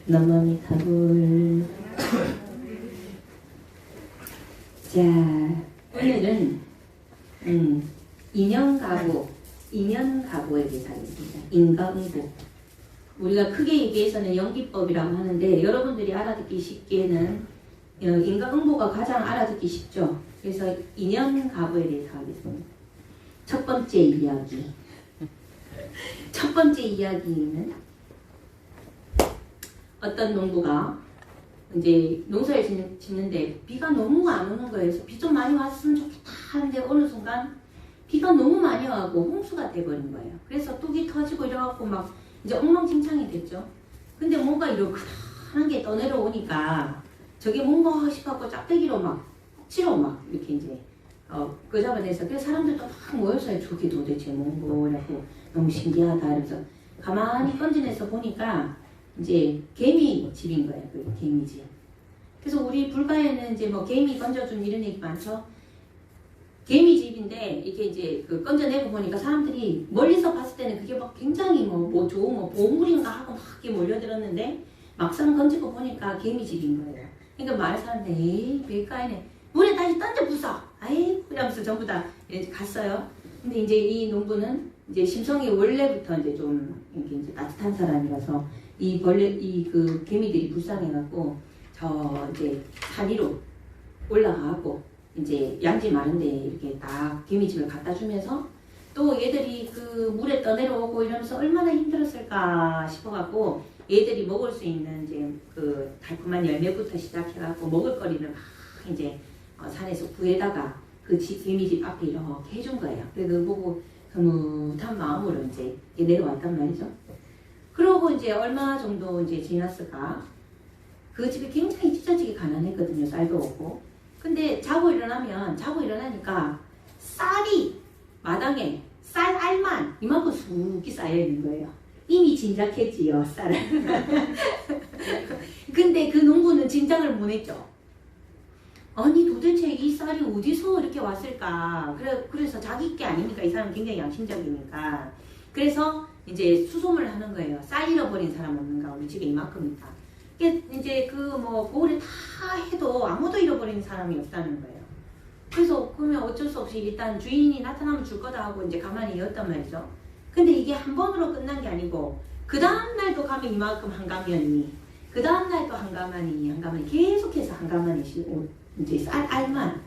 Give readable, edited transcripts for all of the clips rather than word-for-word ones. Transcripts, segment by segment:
너머미타불. 자, 오늘은 인연가보에 대해서 하겠습니다. 인과응보. 우리가 크게 얘기해서는 연기법이라고 하는데 여러분들이 알아듣기 쉽기에는 인과응보가 가장 알아듣기 쉽죠. 그래서 인연가보에 대해서 하겠습니다. 첫 번째 이야기. 첫 번째 이야기는 어떤 농부가 이제 농사를 짓는데 비가 너무 안 오는 거예요. 그래서 비 좀 많이 왔으면 좋겠다 하는데 어느 순간 비가 너무 많이 와고 홍수가 돼버린 거예요. 그래서 뚝이 터지고 이래갖고 막 이제 엉망진창이 됐죠. 근데 뭔가 이렇게 크다란 게 떠내려오니까 저게 뭔가 싶어갖고 짝대기로 막 억지로 막 이렇게 이제 끄잡아내서 그래서 사람들도 막 모여서 저게 도대체 뭐라고 너무 신기하다 이러면서 가만히 건져내서 보니까 이제 개미 집인 거예요. 그 개미 집. 그래서 우리 불가에는 이제 뭐 개미 건져준 이런 얘기 많죠. 개미 집인데 이게 이제 그 건져내고 보니까 사람들이 멀리서 봤을 때는 그게 막 굉장히 뭐 좋은 뭐 보물인가 하고 막 이렇게 몰려들었는데 막상 건지고 보니까 개미 집인 거예요. 그러니까 마을 사람들이 에이 별가이네 물에 다시 던져 부숴 아이 이러면서 전부 다 갔어요. 근데 이제 이 농부는 이제 심성이 원래부터 이제 좀 이렇게 이제 따뜻한 사람이라서 그 개미들이 불쌍해갖고 저 이제 산 위로 올라가고 이제 양지 마른데 이렇게 딱 개미집을 갖다 주면서 또 얘들이 그 물에 떠내려오고 이러면서 얼마나 힘들었을까 싶어갖고 얘들이 먹을 수 있는 이제 그 달콤한 열매부터 시작해갖고 먹을거리를 막 이제 산에서 구해다가 그 개미집 앞에 이렇게 해준 거예요. 그래서 그거 보고 흐뭇한 마음으로 이제 내려왔단 말이죠. 그러고 이제 얼마 정도 이제 지났을까? 그 집이 굉장히 찢어지게 가난했거든요. 쌀도 없고. 근데 자고 일어나니까 쌀이 마당에 쌀 알만 이만큼 쑥이 쌓여 있는 거예요. 이미 짐작했지요, 쌀을. 근데 그 농부는 짐작을 못 했죠. 아니 도대체 이 쌀이 어디서 이렇게 왔을까? 그래서 자기 게 아니니까 이 사람은 굉장히 양심적이니까. 그래서 이제 수소문을 하는 거예요. 쌀 잃어버린 사람 없는가? 우리 집에 이만큼 있다. 이제 그 뭐 고을에 다 해도 아무도 잃어버린 사람이 없다는 거예요. 그래서 그러면 어쩔 수 없이 일단 주인이 나타나면 줄 거다 하고 이제 가만히 있었단 말이죠. 근데 이게 한 번으로 끝난 게 아니고 그 다음 날도 가면 이만큼 한가면이 그 다음 날도 한가만이 계속해서 한가만이 이제 쌀 알만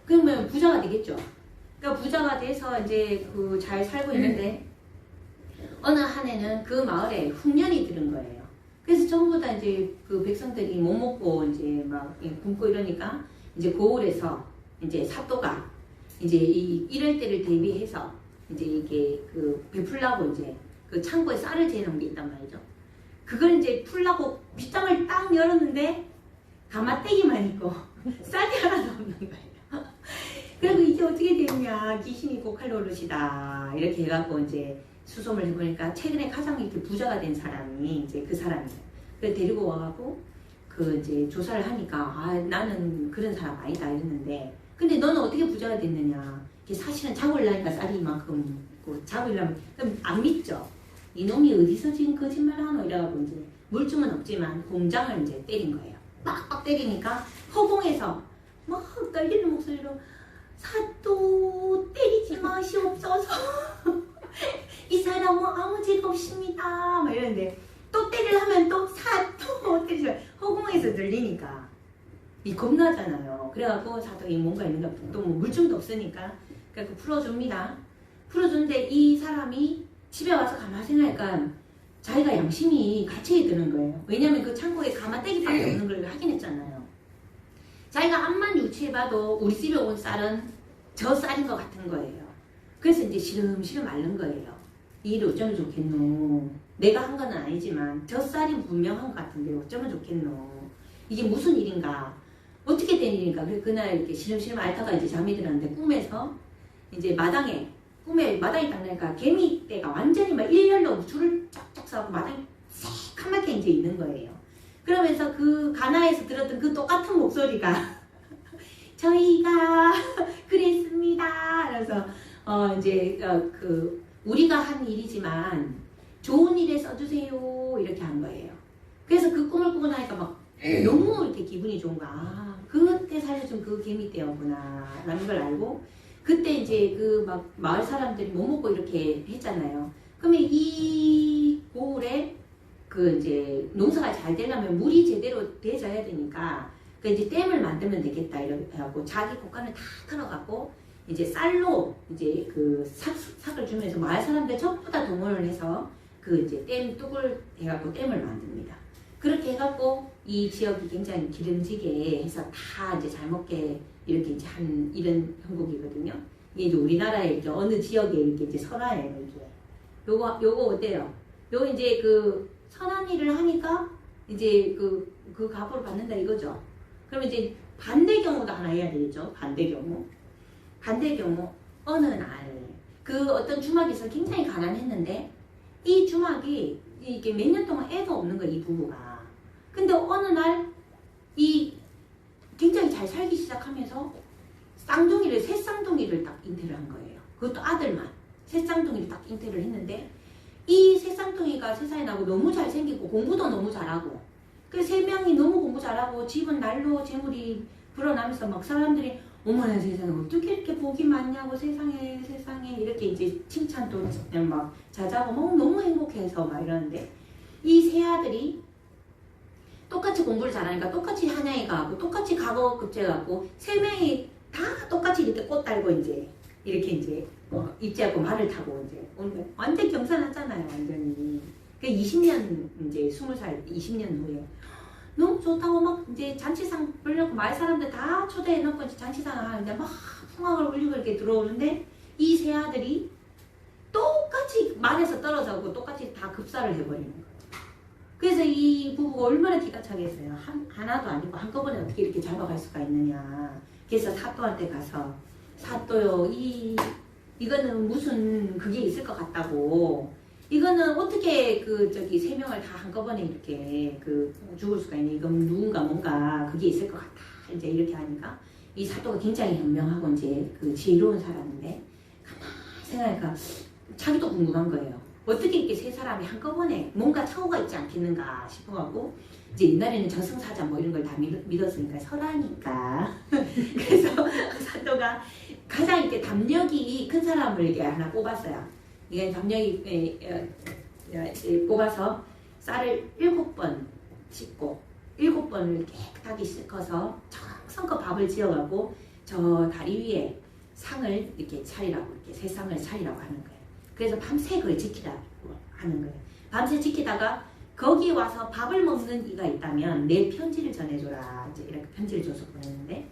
그러면 부자가 되겠죠. 그러니까 부자가 돼서 이제 그 잘 살고 있는데 어느 한 해는 그 마을에 흉년이 들은 거예요. 그래서 전부 다 이제 그 백성들이 못 먹고 이제 막 굶고 이러니까 이제 고을에서 이제 사또가 이제 이럴 때를 대비해서 이제 이게 그 베풀라고 이제 그 창고에 쌀을 재놓은 게 있단 말이죠. 그걸 이제 풀라고 빗장을 딱 열었는데 가마떼기만 있고 쌀이 하나도 없는 거예요. 그리고 이제 어떻게 됐냐 귀신이 고칼 노릇이다 이렇게 해갖고 이제 수소문을 해보니까 최근에 가장 이렇게 부자가 된 사람이 이제 그 사람이에요. 그래서 데리고 와갖고 그 이제 조사를 하니까 아 나는 그런 사람 아니다 이랬는데 근데 너는 어떻게 부자가 됐느냐 이게 사실은 자고 일라니까 쌀이 이만큼 자고 일라면 그럼 안 믿죠. 이놈이 어디서 지금 거짓말 하노 이래갖고 이제 물증은 없지만 공장을 이제 때린 거예요. 빡빡 때리니까 허공에서 막 떨리는 목소리로 사또 때리지 마시옵소서 이 사람은 아무 죄가 없습니다 막 이러는데 또 때리려면 또 사또 때리지 허공에서 들리니까 이 겁나잖아요. 그래갖고 사또이 뭔가 있는가 또 뭐 물증도 없으니까 그래갖고 풀어줍니다. 풀어주는데 이 사람이 집에 와서 가만히 생각하니까 자기가 양심이 갇혀야 되는 거예요. 왜냐면 그 창고에 가마떼기밖에 없는 걸 확인했잖아요. 자기가 앞만 유추해봐도 우리 집에 온 쌀은 저 쌀인 것 같은 거예요. 그래서 이제 시름시름 앓는 거예요. 이 일이 어쩌면 좋겠노. 내가 한 건 아니지만 저 쌀이 분명한 것 같은데 어쩌면 좋겠노. 이게 무슨 일인가. 어떻게 된 일인가. 그래서 그날 이렇게 시름시름 앓다가 이제 잠이 들었는데 꿈에서 이제 꿈에 마당에 딱 나니까 개미떼가 완전히 막 일렬로 줄을 쫙쫙 서고 마당에 새카맣게 이제 있는 거예요. 그러면서 그 가나에서 들었던 그 똑같은 목소리가 저희가 그랬습니다. 그래서 이제 그 우리가 한 일이지만 좋은 일에 써주세요 이렇게 한 거예요. 그래서 그 꿈을 꾸고 나니까 막 너무 이렇게 기분이 좋은 거야. 아, 그때 살려준 그 개미떼였구나 라는 걸 알고, 그때 이제 그 막 마을 사람들이 못 먹고 이렇게 했잖아요. 그러면 이 고을에 그 이제 농사가 잘 되려면 물이 제대로 되져야 되니까 그 이제 댐을 만들면 되겠다 이렇게 하고 자기 곳간을 다 털어갖고 이제 쌀로 이제 그 삭을 주면서 마을 사람들 전부 다 동원을 해서 그 이제 댐 뚝을 해갖고 댐을 만듭니다. 그렇게 해갖고 이 지역이 굉장히 기름지게 해서 다 이제 잘 먹게 이렇게 이제 한 이런 형국이거든요. 이게 이제 우리나라의 이제 어느 지역에 이렇게 이제 설화예요, 이게. 요거 어때요? 요거 이제 그 선한 일을 하니까 이제 그 값을 받는다 이거죠. 그럼 이제 반대 경우도 하나 해야 되겠죠. 반대 경우. 어느 날 그 어떤 주막에서 굉장히 가난했는데 이 주막이 이게 몇 년 동안 애도 없는 거야, 이 부부가. 근데 어느 날 이 굉장히 잘 살기 시작하면서 새 쌍둥이를 딱 잉태를 한 거예요. 그것도 아들만. 새 쌍둥이를 딱 잉태를 했는데 이 새 쌍둥이가 세상에 나고 너무 잘생기고 공부도 너무 잘하고 그 세 명이 너무 공부 잘하고 집은 날로 재물이 불어나면서 막 사람들이 어머나 세상에 어떻게 이렇게 복이 많냐고 세상에 이렇게 이제 칭찬도 막 자자고 막 너무 행복해서 막 이러는데 이 세 아들이 똑같이 공부를 잘하니까 똑같이 한양에 가고 똑같이 과거 급제해갖고 세 명이 다 똑같이 이렇게 꽃 달고 이제 이렇게 이제 입지하고 말을 타고 이제 완전 경산하잖아요, 완전히. 그 20년 이제 20살 20년 후에 너무 좋다고 막 이제 잔치상 불려고 마을 사람들 다 초대해놓고 이제 잔치상을 하는데 막 풍악을 울리고 이렇게 들어오는데 이 세 아들이 똑같이 말에서 떨어져고 똑같이 다 급사를 해버리는 거예요. 그래서 이 부부가 얼마나 기가 차겠어요. 하나도 아니고 한꺼번에 어떻게 이렇게 잡아갈 수가 있느냐. 그래서 사또한테 가서 사또요, 이거는 무슨 그게 있을 것 같다고. 이거는 어떻게 세 명을 다 한꺼번에 이렇게 죽을 수가 있니? 이건 누군가 뭔가 그게 있을 것 같다. 이제 이렇게 하니까 이 사또가 굉장히 현명하고 이제 지혜로운 사람인데 가만히 생각하니까 자기도 궁금한 거예요. 어떻게 이렇게 세 사람이 한꺼번에 뭔가 착오가 있지 않겠는가 싶어갖고 이제 옛날에는 저승사자 뭐 이런 걸 다 믿었으니까 설하니까 그래서 사또가 가장 이렇게 담력이 큰 사람을 이렇게 하나 뽑았어요. 이게 담력이 뽑아서 쌀을 7번 씻고 7번을 깨끗하게 씻어서 정성껏 밥을 지어가고 저 다리 위에 상을 이렇게 차리라고 이렇게 새 상을 차리라고 하는 거예요. 그래서 밤새 그걸 지키라고 하는 거예요. 밤새 지키다가 거기 와서 밥을 먹는 이가 있다면 내 편지를 전해줘라. 이제 이렇게 편지를 줘서 보냈는데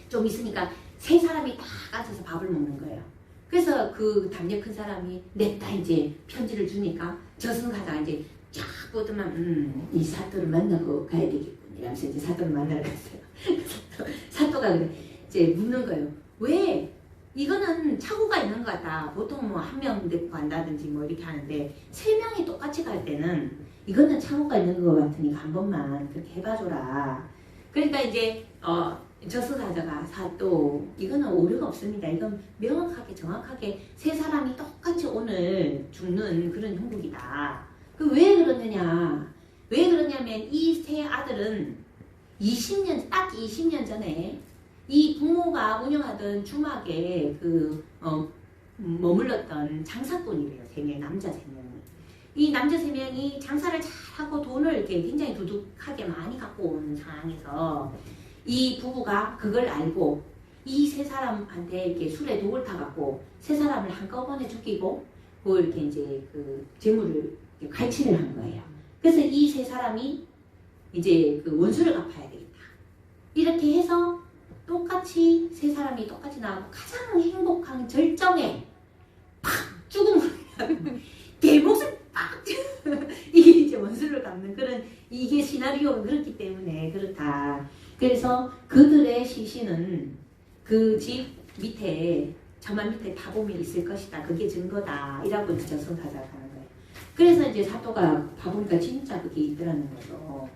좀 있으니까 세 사람이 딱 앉아서 밥을 먹는 거예요. 그래서 그 담력 큰 사람이 냈다 이제 편지를 주니까 저승사자가 이제 쫙 보더만 이 사또를 만나고 가야 되겠군 이러면서 이제 사또를 만나러 갔어요. 사또가 그래 이제 묻는 거예요. 왜? 이거는 착오가 있는 것 같다. 보통 뭐 한 명 데리고 간다든지 뭐 이렇게 하는데 세 명이 똑같이 갈 때는 이거는 착오가 있는 것 같으니까 한 번만 그렇게 해봐줘라. 그러니까 이제 저승사자가 사또 이거는 오류가 없습니다. 이건 명확하게 정확하게 세 사람이 똑같이 오늘 죽는 그런 형국이다. 왜 그러느냐? 왜 그러냐면 이 세 아들은 20년 20년 전에 이 부모가 운영하던 주막에 머물렀던 장사꾼이래요. 남자 3명이. 이 남자 3명이 장사를 잘하고 돈을 이렇게 굉장히 두둑하게 많이 갖고 온 상황에서 이 부부가 그걸 알고 이 세 사람한테 이렇게 술에 독을 타갖고 세 사람을 한꺼번에 죽이고 이렇게 이제 재물을 갈취를 한 거예요. 그래서 이 세 사람이 이제 원수를 갚아야 되겠다. 이렇게 해서 똑같이 세 사람이 똑같이 나오고 가장 행복한 절정에 팍 죽음을 개목을 팍 이게 이제 원수를 갚는 그런 이게 시나리오가 그렇기 때문에 그렇다. 그래서 그들의 시신은 그 집 밑에 저만 밑에 타봄이 있을 것이다. 그게 증거다. 이라고 이제 저승사자가 하는 거예요. 그래서 이제 사또가 봐보니까 진짜 그게 있더라는 거죠.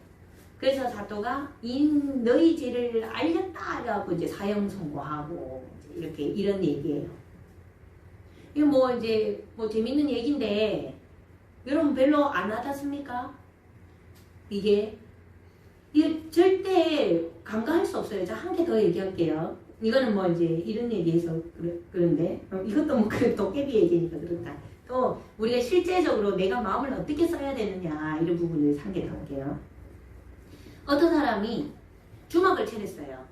그래서 사또가 너희 죄를 알렸다 이래갖고 이제 사형 선고하고 이렇게 이런 얘기예요. 이거 뭐 이제 뭐 재밌는 얘기인데 여러분 별로 안 와닿습니까? 이게 절대 간과할 수 없어요. 자, 한 개 더 얘기할게요. 이거는 뭐 이제 이런 얘기해서 그런데 이것도 뭐 그 도깨비 얘기니까 그렇다. 또 우리가 실제적으로 내가 마음을 어떻게 써야 되느냐 이런 부분을 한 개 더 할게요. 어떤 사람이 주막을 차렸어요.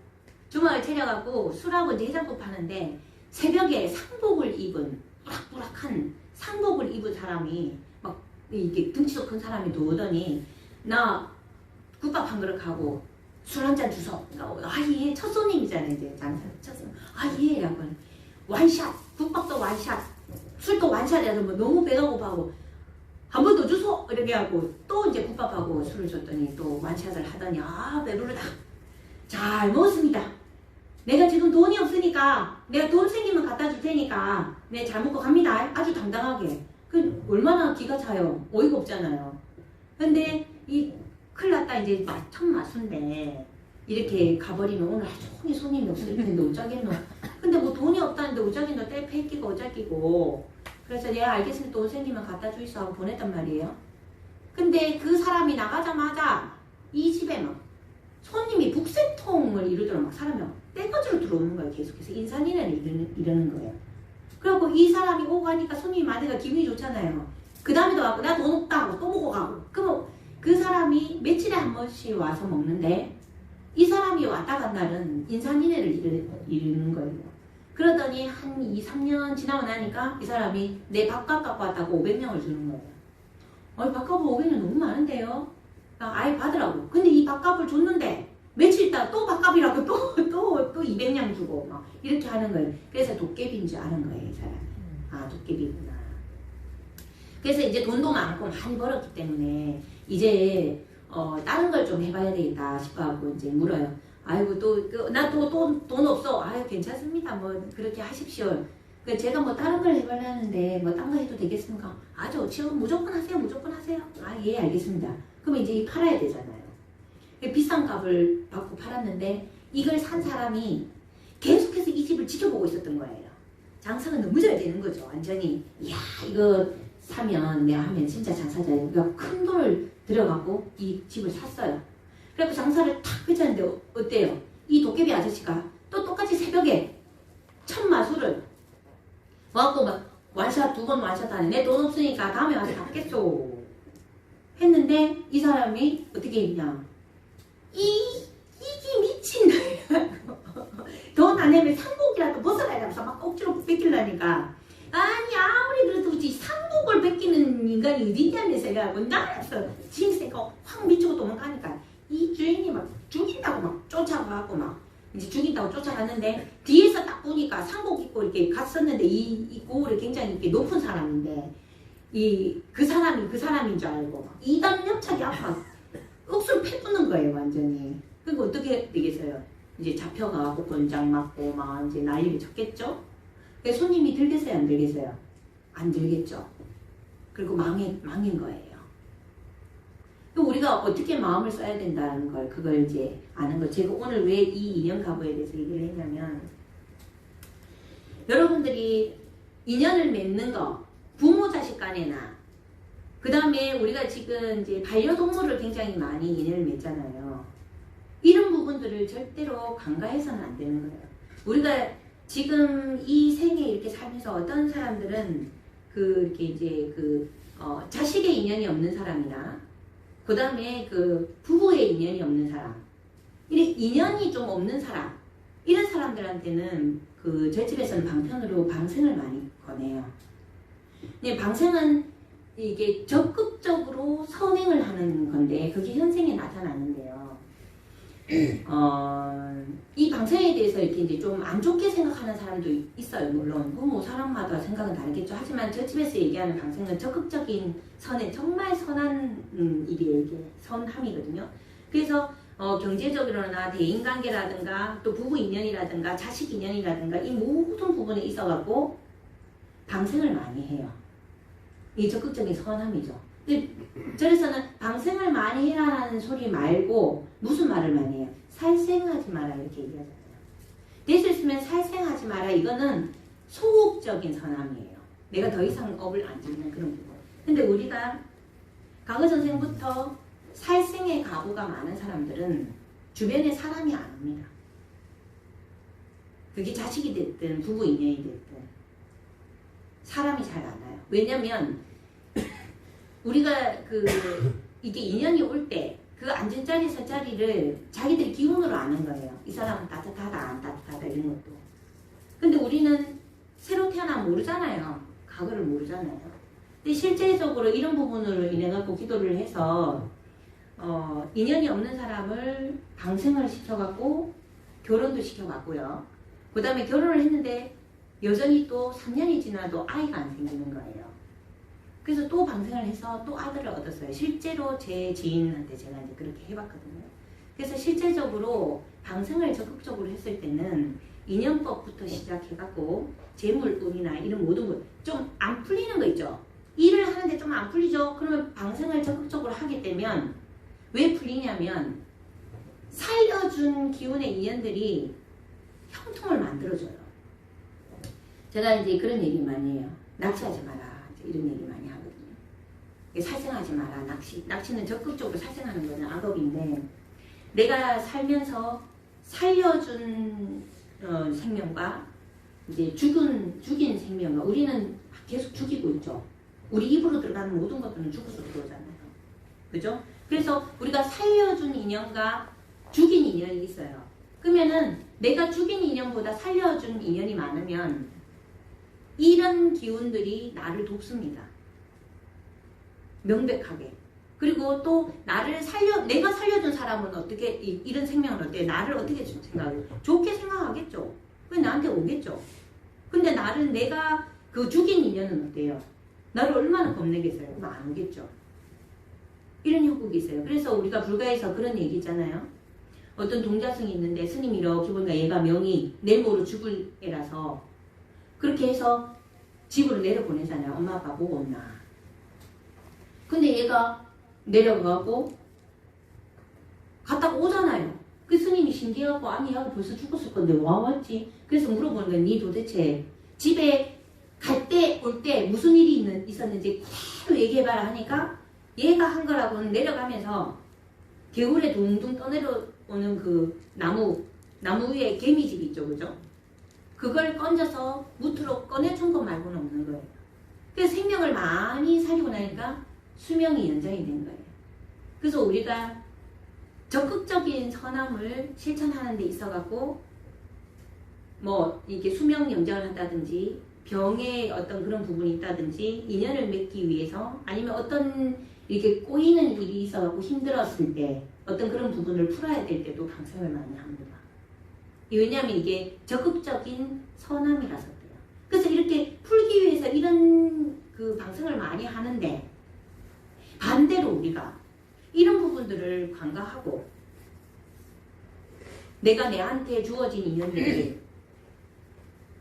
주막을 차려갖고 술하고 이제 해장국 파는데 새벽에 상복을 입은 뿌락뿌락한 상복을 입은 사람이 막 이게 등치도 큰 사람이 들어오더니 나 국밥 한 그릇 하고 술 한 잔 주소. 아예 첫 손님이잖아요. 이제 장사 첫 손님. 아예 약간 완샷 국밥도 완샷 술도 완샷이라서 뭐 너무 배가 고파하고 한 번 더 주소 이렇게 하고 또 이제 국밥하고 술을 줬더니 또 완샷을 하더니 아 배부르다. 잘 먹었습니다. 내가 지금 돈이 없으니까 내가 돈 생기면 갖다 줄 테니까 네 잘 먹고 갑니다. 아주 당당하게. 그 얼마나 기가 차요. 어이가 없잖아요. 근데 이 큰일 났다 이제 첫 마수인데 이렇게 가버리면 오늘 하루 종일 손님이 없을 텐데 어쩌겠노. 근데 뭐 돈이 없다는데 어쩌겠노. 때 뺏기고 어쩌기고. 그래서 내가 알겠으면 돈 생기면 갖다 주이소 하고 보냈단 말이에요. 근데 그 사람이 나가자마자 이 집에 막 손님이 북새통을 이루도록 막 사람이 막 떼거지로 들어오는 거예요. 계속해서 인산인해를 이러는 거예요. 그래갖고 이 사람이 오고 가니까 손님이 많으니까 기분이 좋잖아요. 그 다음에도 와고 나 돈 없다 하고 또 보고 가고. 그럼 그 사람이 며칠에 한 번씩 와서 먹는데 이 사람이 왔다 간 날은 인산인해를 이루는 거예요. 그러더니 한 2, 3년 지나고 나니까 이 사람이 내 밥값 갖고 왔다고 500명을 주는 거예요. 밥값 500명 너무 많은데요? 아예 받으라고. 근데 이 밥값을 줬는데 며칠 있다 또 밥값이라고 또 200냥 주고 막 이렇게 하는 거예요. 그래서 도깨비인 줄 아는 거예요, 이 사람이. 아, 도깨비구나. 그래서 이제 돈도 많고 많이 벌었기 때문에 이제 다른 걸 좀 해봐야 되겠다 싶어갖고 이제 물어요. 아이고 나 또 돈 없어. 아유 괜찮습니다. 뭐 그렇게 하십시오. 제가 뭐 다른 걸 해보려는데 뭐 딴 거 해도 되겠습니까? 아 좋죠. 무조건 하세요. 무조건 하세요. 아 예 알겠습니다. 그럼 이제 팔아야 되잖아요. 비싼 값을 받고 팔았는데 이걸 산 사람이 계속해서 이 집을 지켜보고 있었던 거예요. 장사가 너무 잘 되는 거죠. 완전히 이야 이거 사면 내가 하면 진짜 장사 잘 되고 그러니까 큰 돈을 들여갖고 이 집을 샀어요. 그래서 장사를 탁 했는데 어때요? 이 도깨비 아저씨가 또 똑같이 새벽에 첫 마술을 와갖고 막 완샷 2번 완샷 하네. 내 돈 없으니까 다음에 와서 갚겠소 했는데 이 사람이 어떻게 했냐? 이게 미친다. 돈 안 내면 상복이라도 벗어나야면서 막 억지로 뺏기려니까 아니 아무리 그래도 상복을 뺏기는 인간이 어디냐면서 해가지고 나라서 짐새가 확 미치고 도망가니까 이 주인이 막 죽인다고 막 쫓아가고 막 이제 죽인다고 쫓아갔는데 뒤에서 딱 보니까 상복 입고 이렇게 갔었는데 이 고울이 굉장히 이렇게 높은 사람인데 그 사람인 줄 알고 막 이단 옆차기 앞에 억수로 패부는 거예요 완전히. 그러니까 어떻게 되겠어요? 이제 잡혀가고 권장 맞고 막 이제 난리를 쳤겠죠? 손님이 들겠어요 안 들겠어요? 안 들겠죠. 그리고 망인 거예요. 우리가 어떻게 마음을 써야 된다는 걸 그걸 이제 아는 거. 제가 오늘 왜 이 인연 가부에 대해서 얘기를 했냐면 여러분들이 인연을 맺는 거 부모 자식 간에나 그 다음에 우리가 지금 이제 반려동물을 굉장히 많이 인연을 맺잖아요. 이런 부분들을 절대로 간과해서는 안 되는 거예요. 우리가 지금 이 생에 이렇게 살면서 어떤 사람들은 이렇게 이제 자식의 인연이 없는 사람이나 그 다음에 부부의 인연이 없는 사람, 이런 인연이 좀 없는 사람, 이런 사람들한테는 저희 집에서는 방편으로 방생을 많이 권해요. 근데 방생은 이게 적극적으로 선행을 하는 건데 그게 현생에 나타나는데요. 이 방생에 대해서 이렇게 이제 좀 안 좋게 생각하는 사람도 있어요. 물론 뭐 사람마다 생각은 다르겠죠. 하지만 저 집에서 얘기하는 방생은 적극적인 선행, 정말 선한 일이에요. 이게 선함이거든요. 그래서 경제적으로나 대인관계라든가 또 부부 인연이라든가 자식 인연이라든가 이 모든 부분에 있어갖고 방생을 많이 해요. 이게 적극적인 선함이죠. 근데 저에서는 방생을 많이 해라라는 소리 말고 무슨 말을 많이 해요? 살생하지 마라 이렇게 얘기하잖아요. 될 수 있으면 살생하지 마라. 이거는 소극적인 선함이에요. 내가 더 이상 업을 안 짓는 그런 부분. 근데 우리가 과거 전생부터 살생의 가부가 많은 사람들은 주변에 사람이 안 옵니다. 그게 자식이 됐든 부부 인연이 됐든 사람이 잘 안 와요. 왜냐면 우리가 이게 인연이 올 때 그 앉은 자리 서 자리를 자기들이 기운으로 아는 거예요. 이 사람은 따뜻하다 안 따뜻하다 이런 것도. 근데 우리는 새로 태어나면 모르잖아요. 과거를 모르잖아요. 근데 실제적으로 이런 부분으로 인해 갖고 기도를 해서 인연이 없는 사람을 방생을 시켜갖고 결혼도 시켜갖고요. 그 다음에 결혼을 했는데 여전히 또 3년이 지나도 아이가 안 생기는 거예요. 그래서 또 방생을 해서 또 아들을 얻었어요. 실제로 제 지인한테 제가 이제 그렇게 해봤거든요. 그래서 실제적으로 방생을 적극적으로 했을 때는 인연법부터 시작해갖고 재물운이나 이런 모든 것 좀 안 풀리는 거 있죠. 일을 하는데 좀 안 풀리죠. 그러면 방생을 적극적으로 하게 되면 왜 풀리냐면 살려준 기운의 인연들이 형통을 만들어줘요. 제가 이제 그런 얘기 많이 해요. 낚시하지 마라. 이런 얘기 많이 하거든요. 살생하지 마라. 낚시는 적극적으로 살생하는 거는 악업인데 내가 살면서 살려준 생명과 이제 죽인 생명과 우리는 계속 죽이고 있죠. 우리 입으로 들어가는 모든 것들은 죽어서 들어오잖아요. 그죠? 그래서 우리가 살려준 인연과 죽인 인연이 있어요. 그러면은 내가 죽인 인연보다 살려준 인연이 많으면 이런 기운들이 나를 돕습니다. 명백하게. 그리고 또 내가 살려준 사람은 어떻게, 이런 생명은 어때? 나를 어떻게 생각해요? 좋게 생각하겠죠. 왜 나한테 오겠죠. 근데 내가 그 죽인 인연은 어때요? 나를 얼마나 겁내겠어요? 그거 안 오겠죠. 이런 효과가 있어요. 그래서 우리가 불가에서 그런 얘기 있잖아요. 어떤 동자승이 있는데 스님이 이렇게 보니까 얘가 명이 내일 모레 죽을 애라서 그렇게 해서 집으로 내려보내잖아요. 엄마 아빠 보고 온나. 근데 얘가 내려가고 갔다가 오잖아요. 그 스님이 신기해갖고 아니 얘가 벌써 죽었을 건데 와 왔지? 그래서 물어보는 거야. 니 도대체 집에 갈 때 올 때 무슨 일이 있었는지 계속 얘기해봐라 하니까 얘가 한 거라고는 내려가면서 겨울에 둥둥 떠내려오는 그 나무 위에 개미집이 있죠. 그죠? 그걸 건져서 무트로 꺼내준 것 말고는 없는 거예요. 그래서 생명을 많이 살리고 나니까 수명이 연장이 된 거예요. 그래서 우리가 적극적인 선함을 실천하는 데 있어갖고 뭐 이렇게 수명 연장을 한다든지 병에 어떤 그런 부분이 있다든지 인연을 맺기 위해서 아니면 어떤 이렇게 꼬이는 일이 있어갖고 힘들었을 때 어떤 그런 부분을 풀어야 될 때도 방생을 많이 합니다. 왜냐하면 이게 적극적인 선함이라서 그래요. 그래서 이렇게 풀기 위해서 이런 그 방생을 많이 하는데 반대로 우리가 이런 부분들을 관가하고 내가 내한테 주어진 인연들을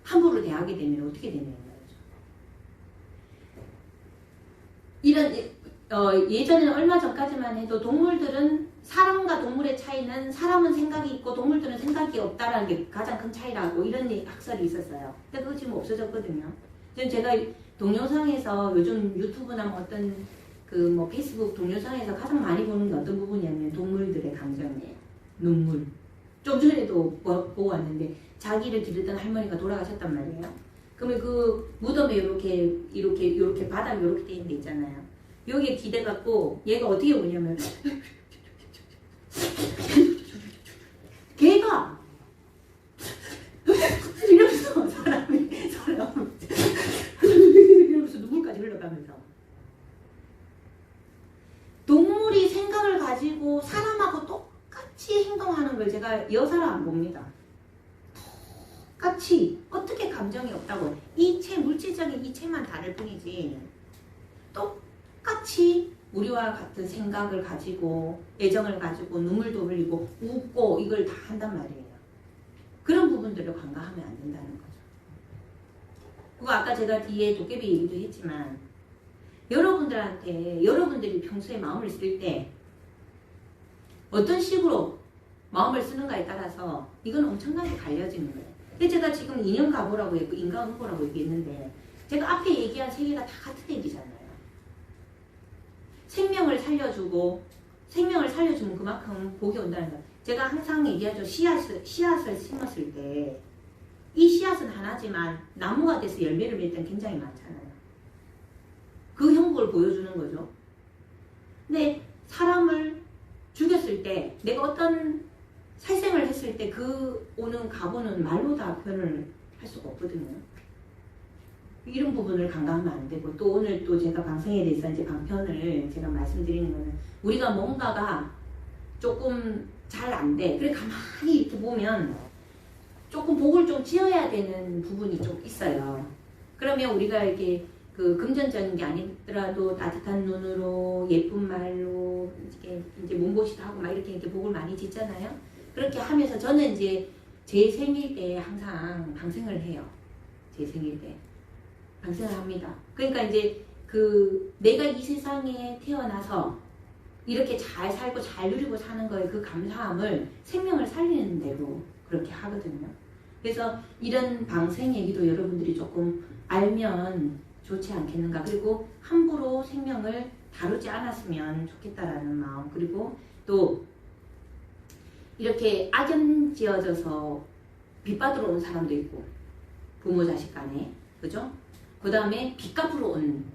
함부로 대하게 되면 어떻게 되는 거죠? 예전에는 얼마 전까지만 해도 동물들은 사람과 동물의 차이는 사람은 생각이 있고 동물들은 생각이 없다라는 게 가장 큰 차이라고 이런 학설이 있었어요. 근데 그거 지금 없어졌거든요. 지금 제가 동영상에서 요즘 유튜브나 뭐 어떤 그 페이스북 동영상에서 가장 많이 보는 게 어떤 부분이냐면 동물들의 감정이에요. 눈물. 좀 전에도 보고 왔는데 자기를 기르던 할머니가 돌아가셨단 말이에요. 그러면 그 무덤에 이렇게 바닥이 이렇게 돼 있는 데 있잖아요. 여기에 기대갖고 얘가 어떻게 오냐면 걔가 이러면서 사람이 이러면서 눈물까지 흘러가면서 동물이 생각을 가지고 사람하고 똑같이 행동하는 걸 제가 여사로 안 봅니다. 똑같이 어떻게 감정이 없다고 이체 물질적인 이체만 다를 뿐이지 똑같이 우리와 같은 생각을 가지고 애정을 가지고 눈물도 흘리고 웃고 이걸 다 한단 말이에요. 그런 부분들을 관가하면 안 된다는 거죠. 그거 아까 제가 뒤에 도깨비 얘기도 했지만 여러분들이 평소에 마음을 쓸 때 어떤 식으로 마음을 쓰는가에 따라서 이건 엄청나게 갈려지는 거예요. 근데 제가 지금 인연가보라고 했고 인간응보라고 얘기했는데 제가 앞에 얘기한 세 개가 다 같은 얘기잖아요. 생명을 살려주고 생명을 살려주면 그만큼 복이 온다는 거예요. 제가 항상 얘기하죠. 씨앗을 심었을 때 이 씨앗은 하나지만 나무가 돼서 열매를 맺을 땐 굉장히 많잖아요. 그 형국을 보여주는 거죠. 근데 사람을 죽였을 때 내가 어떤 살생을 했을 때 그 오는 가보는 말로 다 표현을 할 수가 없거든요. 이런 부분을 간과하면 안 되고, 또 오늘 또 제가 방생에 대해서 이제 방편을 제가 말씀드리는 거는, 우리가 뭔가가 조금 잘 안 돼. 그래 가만히 이렇게 보면 조금 복을 좀 지어야 되는 부분이 좀 있어요. 그러면 우리가 이렇게 그 금전적인 게 아니더라도 따뜻한 눈으로 예쁜 말로 이제 몸보시도 하고 막 이렇게 복을 많이 짓잖아요. 그렇게 하면서 저는 이제 제 생일 때 항상 방생을 해요. 제 생일 때 방생을 합니다. 그러니까 이제 그 내가 이 세상에 태어나서 이렇게 잘 살고 잘 누리고 사는 거에 그 감사함을 생명을 살리는 대로 그렇게 하거든요. 그래서 이런 방생 얘기도 여러분들이 조금 알면 좋지 않겠는가. 그리고 함부로 생명을 다루지 않았으면 좋겠다라는 마음. 그리고 또 이렇게 악연지어져서 빚받으러 온 사람도 있고, 부모 자식 간에, 그죠? 그 다음에 빚 갚으러 온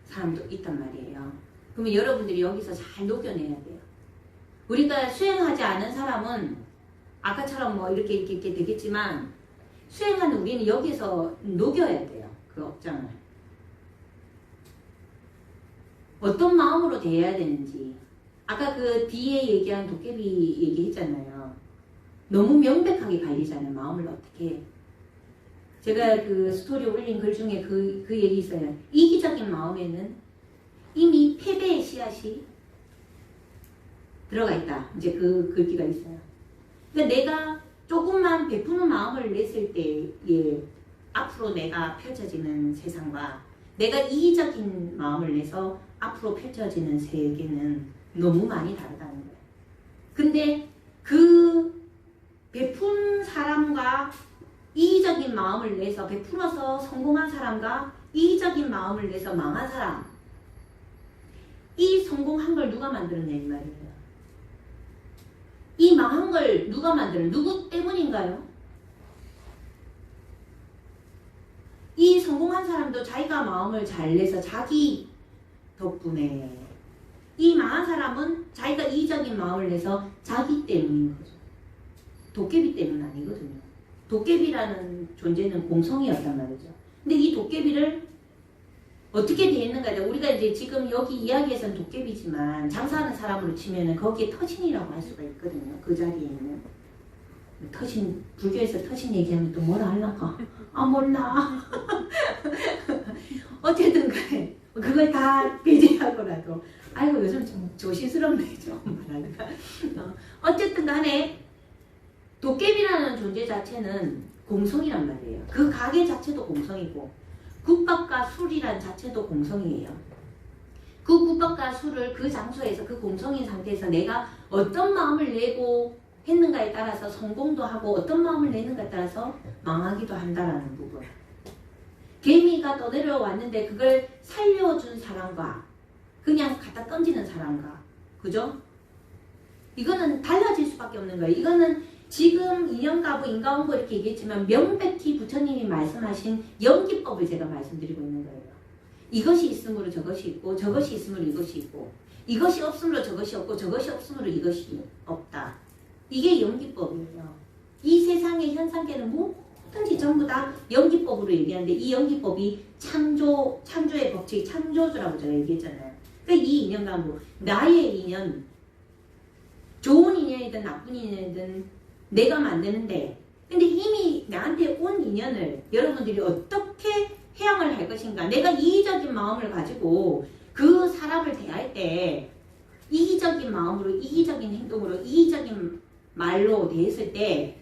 사람도 있단 말이에요. 그러면 여러분들이 여기서 잘 녹여내야 돼요. 우리가 수행하지 않은 사람은 아까처럼 뭐 이렇게 되겠지만, 수행하는 우리는 여기서 녹여야 돼요. 그 업장을. 어떤 마음으로 대해야 되는지. 아까 그 뒤에 얘기한 도깨비 얘기했잖아요. 너무 명백하게 갈리잖아요. 마음을 어떻게. 제가 그 스토리 올린 글 중에 그 얘기 있어요. 이기적인 마음에는 이미 패배의 씨앗이 들어가 있다. 이제 그 글귀가 있어요. 그러니까 내가 조금만 베푸는 마음을 냈을 때에 앞으로 내가 펼쳐지는 세상과 내가 이기적인 마음을 내서 앞으로 펼쳐지는 세계는 너무 많이 다르다는 거예요. 근데 그 베푼 사람과 이기적인 마음을 내서 베풀어서 성공한 사람과 이기적인 마음을 내서 망한 사람, 이 성공한 걸 누가 만들었냐 이 말이에요. 이 망한 걸 누가 만들었냐? 누구 때문인가요? 이 성공한 사람도 자기가 마음을 잘 내서 자기 덕분에, 이 망한 사람은 자기가 이기적인 마음을 내서 자기 때문인 거죠. 도깨비 때문은 아니거든요. 도깨비라는 존재는 공성이었단 말이죠. 근데 이 도깨비를 어떻게 되었는가? 우리가 이제 지금 여기 이야기에서는 도깨비지만 장사하는 사람으로 치면은 거기에 터신이라고 할 수가 있거든요. 그 자리에 있는 터신, 불교에서 터신 얘기하면 또 뭐라 하려까? 아 몰라. 어쨌든 간에 그걸 다 배제하고라도, 아이고 요즘 좀 조심스럽네 좀 말하니까. 어쨌든 간에 도깨비라는 존재 자체는 공성이란 말이에요. 그 가게 자체도 공성이고, 국밥과 술이란 자체도 공성이에요. 그 국밥과 술을 그 장소에서 그 공성인 상태에서 내가 어떤 마음을 내고 했는가에 따라서 성공도 하고, 어떤 마음을 내는가에 따라서 망하기도 한다라는 부분. 개미가 떠내려왔는데 그걸 살려준 사람과 그냥 갖다 던지는 사람과, 그죠? 이거는 달라질 수밖에 없는 거예요. 이거는 지금 인연가부, 인가원고 이렇게 얘기했지만 명백히 부처님이 말씀하신 연기법을 제가 말씀드리고 있는 거예요. 이것이 있으므로 저것이 있고, 저것이 있으므로 이것이 있고, 이것이 없으므로 저것이 없고, 저것이 없으므로 이것이 없다. 이게 연기법이에요. 이 세상의 현상계는 뭐든지 전부 다 연기법으로 얘기하는데, 이 연기법이 창조의 법칙, 창조주라고 제가 얘기했잖아요. 그러니까 이 인연가부, 나의 인연, 좋은 인연이든 나쁜 인연이든 내가 만드는데, 근데 이미 나한테 온 인연을 여러분들이 어떻게 해양을 할 것인가. 내가 이기적인 마음을 가지고 그 사람을 대할 때 이기적인 마음으로, 이기적인 행동으로, 이기적인 말로 대했을 때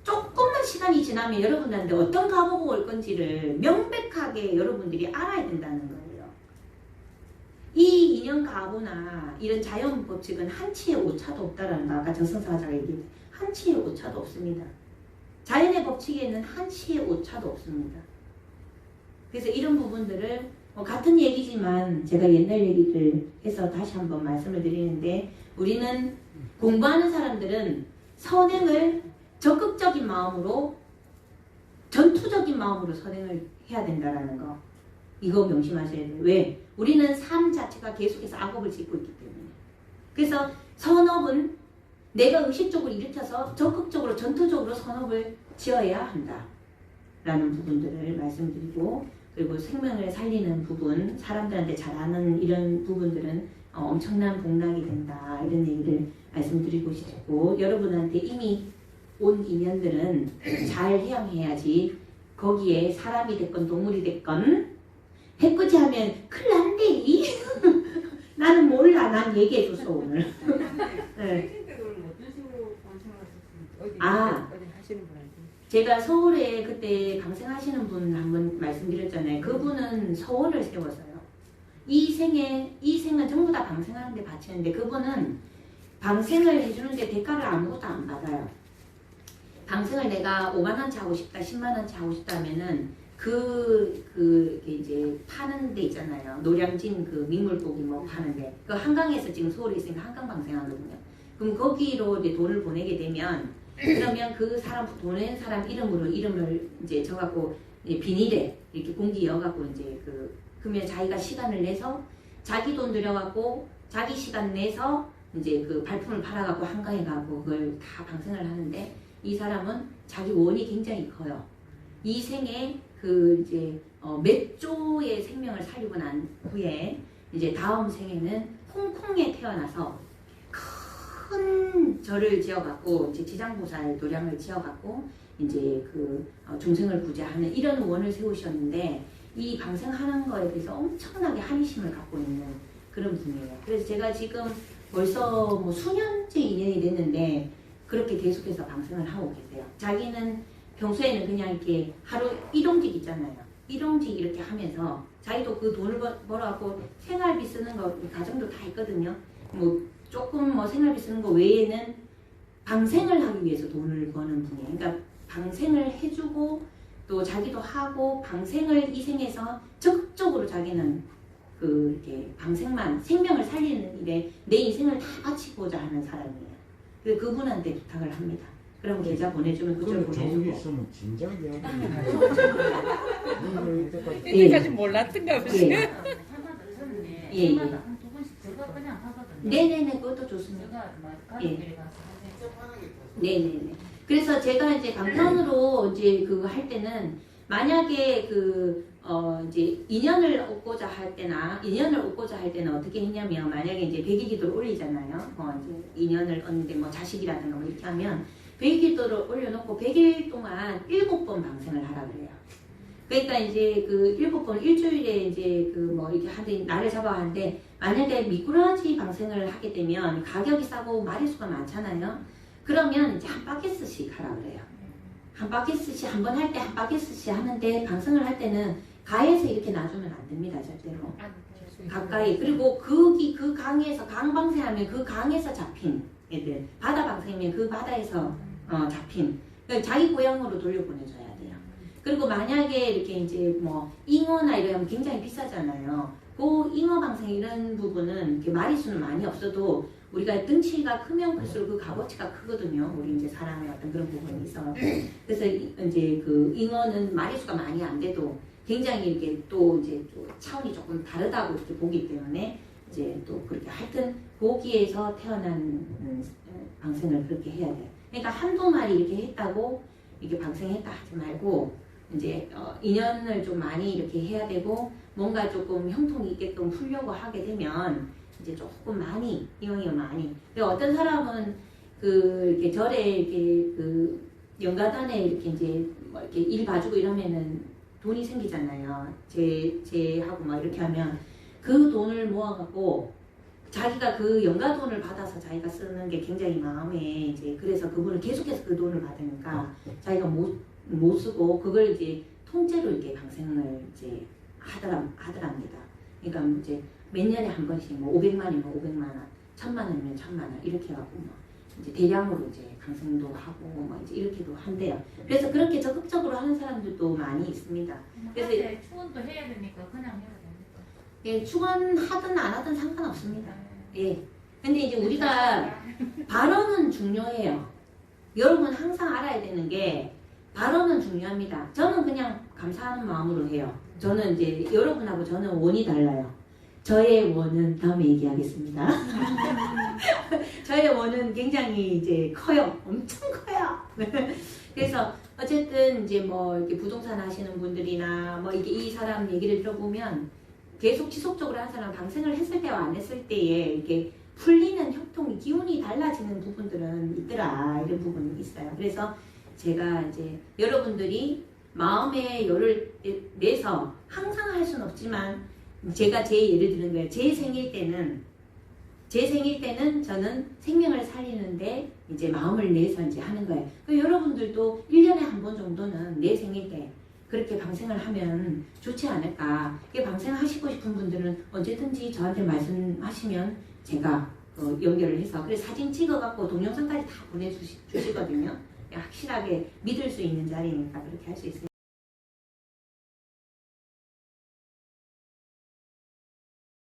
조금만 시간이 지나면 여러분들한테 어떤 감옥이 올 건지를 명백하게 여러분들이 알아야 된다는 거예요. 이 인연 가부나 이런 자연 법칙은 한치의 오차도 없다라는 거, 아까 저승사자가 얘기했죠. 한치의 오차도 없습니다. 자연의 법칙에는 한치의 오차도 없습니다. 그래서 이런 부분들을 같은 얘기지만 제가 옛날 얘기를 해서 다시 한번 말씀을 드리는데 우리는 공부하는 사람들은 선행을 적극적인 마음으로 전투적인 마음으로 선행을 해야 된다라는 거 이거 명심하셔야 돼요. 왜? 우리는 삶 자체가 계속해서 악업을 짓고 있기 때문에 그래서 선업은 내가 의식적으로 일으켜서 적극적으로 전투적으로 선업을 지어야 한다 라는 부분들을 말씀드리고 그리고 생명을 살리는 부분 사람들한테 잘하는 이런 부분들은 엄청난 복락이 된다 이런 얘기를 말씀드리고 싶고 여러분한테 이미 온 인연들은 잘 해양해야지 거기에 사람이 됐건 동물이 됐건 해코지 하면 큰일 난대 나는 몰라 난 얘기해줬어 오늘 네. 제가 서울에 그때 방생하시는 분 한 번 말씀드렸잖아요. 그분은 서원을 세웠어요. 이 생은 전부 다 방생하는데 바치는데 그분은 방생을 해주는데 대가를 아무것도 안 받아요. 방생을 내가 5만원치 하고 싶다, 10만원치 하고 싶다 하면은 이제 파는 데 있잖아요. 노량진 그 민물고기 뭐 파는데 그 한강에서 지금 서울에 있으니까 한강 방생하거든요. 그럼 거기로 이제 돈을 보내게 되면 그러면 그 사람 보낸 사람 이름을 이제 적갖고 비닐에 이렇게 공기 넣어갖고 이제 그러면 자기가 시간을 내서 자기 돈 들여갖고 자기 시간 내서 이제 그 발품을 팔아갖고 한강에 가고 그걸 다 방생을 하는데 이 사람은 자기 원이 굉장히 커요. 이 생에 이제 몇 조의 생명을 살리고 난 후에 이제 다음 생에는 홍콩에 태어나서 큰 절을 지어갖고 이제 지장보살 도량을 지어갖고 이제 중생을 구제하는 이런 원을 세우셨는데 이 방생하는 거에 대해서 엄청나게 한심을 갖고 있는 그런 분이에요. 그래서 제가 지금 벌써 뭐 수년째 인연이 됐는데 그렇게 계속해서 방생을 하고 계세요. 자기는 평소에는 그냥 이렇게 하루 일용직 있잖아요. 일용직 이렇게 하면서 자기도 그 돈을 벌어갖고 생활비 쓰는 거 가정도 다 있거든요. 뭐 조금 뭐 생활비 쓰는 거 외에는 방생을 하기 위해서 돈을 버는 분이에요. 그러니까 방생을 해주고 또 자기도 하고 방생을 이 생에서 적극적으로 자기는 이렇게 방생만 생명을 살리는 일에 내 인생을 다 바치고자 하는 사람이에요. 그래서 그분한테 부탁을 합니다. 그럼 계좌 보내주면 그쪽으로 보내주고. 있으면 진작에 이때까지 몰랐던가 보지. 예. 네네네, 그것도 좋습니다. 예. 네네네. 그래서 제가 이제 강편으로 이제 그거 할 때는 만약에 이제 인연을 얻고자 할 때는 어떻게 했냐면 만약에 이제 백일기도를 올리잖아요. 이제 인연을 얻는데 뭐 자식이라든가 뭐 이렇게 하면 백일기도를 올려놓고 100일 동안 7번 방생을 하라 그래요. 그러니까 이제 7번 일주일에 이제 뭐 이렇게 하는데 날을 잡아가는데 만약에 미꾸라지 방생을 하게 되면 가격이 싸고 마리수가 많잖아요. 그러면 이제 한 바켓씩 하라 그래요. 한 바켓씩 한 번 할 때 한 바켓씩 하는데 방생을 할 때는 가에서 이렇게 놔주면 안 됩니다. 절대로. 가까이. 그리고 그 강에서 강 방생하면 그 강에서 잡힌 애들 바다 방생이면 그 바다에서 잡힌 그러니까 자기 고향으로 돌려보내줘야 돼요. 그리고 만약에 이렇게 이제 뭐 잉어나 이러면 굉장히 비싸잖아요. 그 잉어 방생 이런 부분은 이렇게 마리수는 많이 없어도 우리가 등치가 크면 클수록 그 값어치가 크거든요. 우리 이제 사람의 어떤 그런 부분이 있어. 그래서 이제 잉어는 마리수가 많이 안 돼도 굉장히 이렇게 또 이제 또 차원이 조금 다르다고 이렇게 보기 때문에 이제 또 그렇게 하여튼 고기에서 태어난 방생을 그렇게 해야 돼요. 그러니까 한두 마리 이렇게 했다고 이렇게 방생했다 하지 말고 이제 인연을 좀 많이 이렇게 해야 되고 뭔가 조금 형통이 있게끔 풀려고 하게 되면 이제 조금 많이 이왕이면 많이. 근데 어떤 사람은 이렇게 절에 이렇게 연가단에 이렇게 이제 뭐 이렇게 일 봐주고 이러면은 돈이 생기잖아요. 제하고 막 이렇게 하면 그 돈을 모아갖고 자기가 그 연가돈을 받아서 자기가 쓰는 게 굉장히 마음에 이제 그래서 그분은 계속해서 그 돈을 받으니까 자기가 못 쓰고 그걸 이제 통째로 이렇게 방생을 이제 하더랍니다. 그러니까 이제 몇 년에 한 번씩 뭐 500만이면 500만 원, 1000만 원이면 1000만 원 이렇게 해갖고 뭐 이제 대량으로 이제 방생도 하고 뭐 이제 이렇게도 한대요. 그래서 그렇게 적극적으로 하는 사람들도 많이 있습니다. 그래서 추원도 해야 되니까 그냥 해야 됩니다. 예, 축원하든 안 하든 상관없습니다. 예. 근데 이제 우리가 발언은 중요해요. 여러분 항상 알아야 되는 게 발언은 중요합니다. 저는 그냥 감사하는 마음으로 해요. 저는 이제 여러분하고 저는 원이 달라요. 저의 원은 다음에 얘기하겠습니다. 저의 원은 굉장히 이제 커요. 엄청 커요. 그래서 어쨌든 이제 뭐 이렇게 부동산 하시는 분들이나 뭐 이게 이 사람 얘기를 들어보면 계속 지속적으로 한 사람 방생을 했을 때와 안 했을 때에 이렇게 풀리는 협통이 기운이 달라지는 부분들은 있더라. 이런 부분이 있어요. 그래서 제가 이제 여러분들이 마음의 열을 내서 항상 할 수는 없지만 제가 제 예를 드는 거예요. 제 생일 때는 저는 생명을 살리는데 이제 마음을 내서 이제 하는 거예요. 여러분들도 1년에 한 번 정도는 내 생일 때 그렇게 방생을 하면 좋지 않을까. 방생하시고 싶은 분들은 언제든지 저한테 말씀하시면 제가 연결을 해서 그래서 사진 찍어갖고 동영상까지 다 보내주시거든요. 확실하게 믿을 수 있는 자리니까 그렇게 할 수 있어요.